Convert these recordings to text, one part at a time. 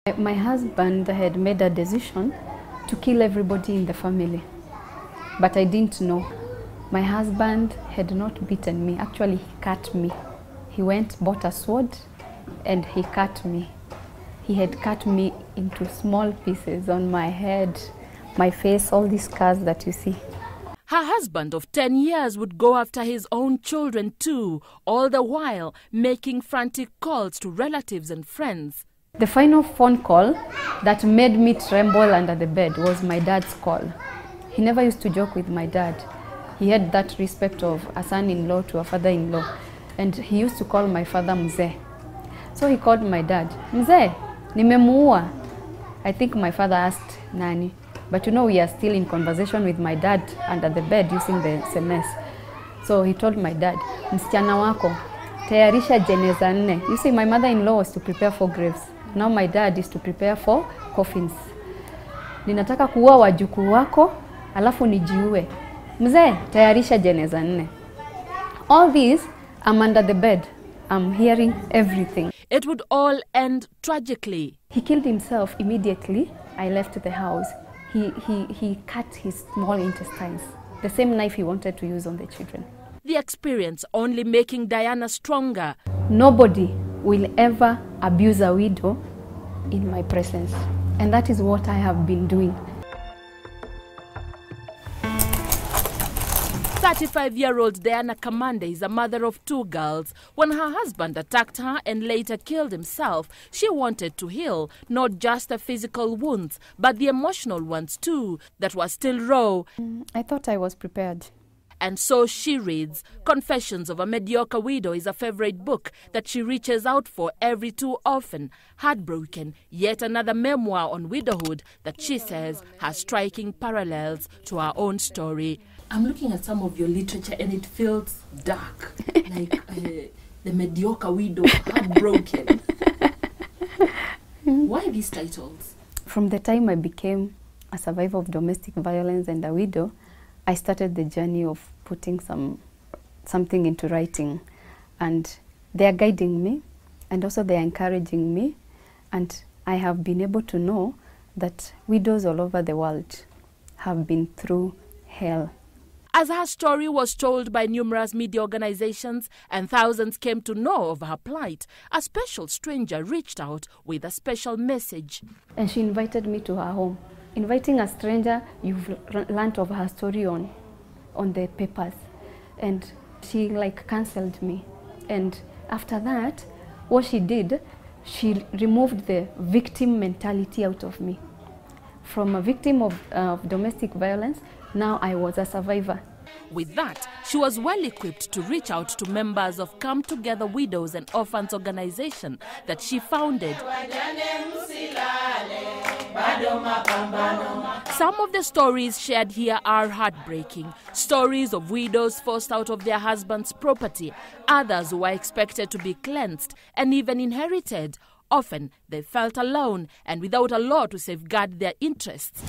My husband had made a decision to kill everybody in the family, but I didn't know. My husband had not beaten me. Actually, he cut me. He went, bought a sword, and he cut me. He had cut me into small pieces on my head, my face, all these scars that you see. Her husband of 10 years would go after his own children too, all the while making frantic calls to relatives and friends. The final phone call that made me tremble under the bed was my dad's call. He never used to joke with my dad. He had that respect of a son-in-law to a father-in-law. And he used to call my father Mzee. So he called my dad, Mzee, nimemuua. I think my father asked Nani. But you know, we are still in conversation with my dad under the bed using the SMS. So he told my dad, msichana wako, tayarisha jeneza 4. You see, my mother-in-law was to prepare for graves. Now my dad is to prepare for coffins. Ninataka kuua wajukuu wako, alafu nijiue. Mzee, tayarisha jeneza 4. All this, I'm under the bed. I'm hearing everything. It would all end tragically. He killed himself immediately. I left the house. He cut his small intestines. The same knife he wanted to use on the children. The experience only making Diana stronger. Nobody will ever abuse a widow in my presence. And that is what I have been doing. 35-year-old Diana Kamande is a mother of 2 girls. When her husband attacked her and later killed himself, she wanted to heal not just the physical wounds, but the emotional ones too, that were still raw. I thought I was prepared. And so she reads. Confessions of a Mediocre Widow is a favorite book that she reaches out for every too often. Heartbroken, yet another memoir on widowhood that she says has striking parallels to her own story. I'm looking at some of your literature and it feels dark, like The Mediocre Widow, Heartbroken. Why these titles? From the time I became a survivor of domestic violence and a widow, I started the journey of putting something into writing. And they are guiding me, and also they are encouraging me. And I have been able to know that widows all over the world have been through hell. As her story was told by numerous media organizations and thousands came to know of her plight, a special stranger reached out with a special message. And she invited me to her home. Inviting a stranger, you've learned of her story on the papers. And she cancelled me. And after that, what she did, she removed the victim mentality out of me. From a victim of domestic violence, now I was a survivor. With that, she was well equipped to reach out to members of Come Together Widows and Orphans organization that she founded. Some of the stories shared here are heartbreaking. Stories of widows forced out of their husband's property, others who were expected to be cleansed and even inherited. Often, they felt alone and without a law to safeguard their interests.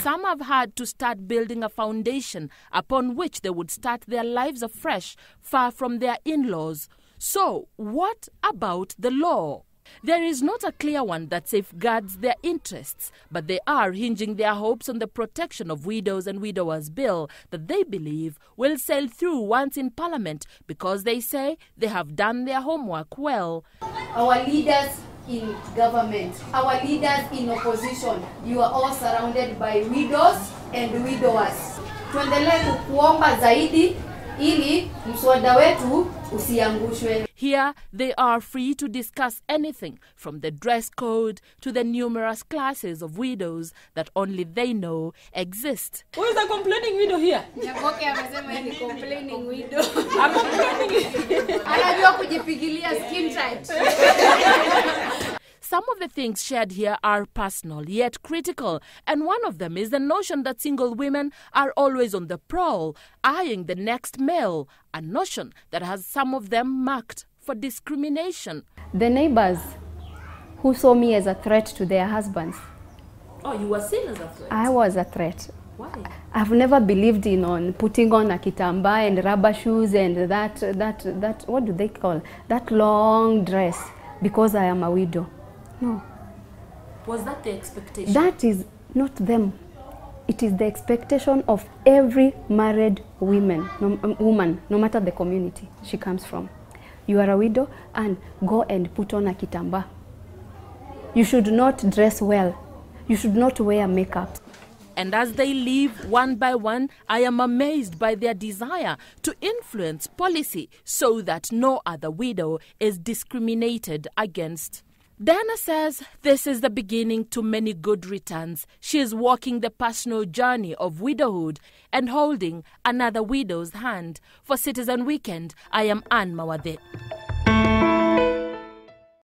Some have had to start building a foundation upon which they would start their lives afresh, far from their in-laws. So, what about the law? There is not a clear one that safeguards their interests, but they are hinging their hopes on the protection of Widows and Widowers Bill that they believe will sail through once in Parliament because they say they have done their homework well. Our leaders in government, our leaders in opposition, you are all surrounded by widows and widowers. Tuendelee kuomba zaidi ili mswada wetu usiangushwe. Here, they are free to discuss anything from the dress code to the numerous classes of widows that only they know exist. Who is the complaining widow here? Nyaboke amesema ni complaining widow. I'm complaining. Anajua kujipigilia skin tight. Some of the things shared here are personal, yet critical, and one of them is the notion that single women are always on the prowl, eyeing the next male, a notion that has some of them marked for discrimination. The neighbors who saw me as a threat to their husbands. Oh, you were seen as a threat? I was a threat. Why? I've never believed in putting on a kitamba and rubber shoes and that what do they call, that long dress because I am a widow. No, Was that the expectation? That is not them. It is the expectation of every married woman, no matter the community she comes from. You are a widow and go and put on a kitamba. You should not dress well. You should not wear makeup. And as they leave one by one, I am amazed by their desire to influence policy so that no other widow is discriminated against. Diana says this is the beginning to many good returns. She is walking the personal journey of widowhood and holding another widow's hand. For Citizen Weekend, I am Anne Mawade.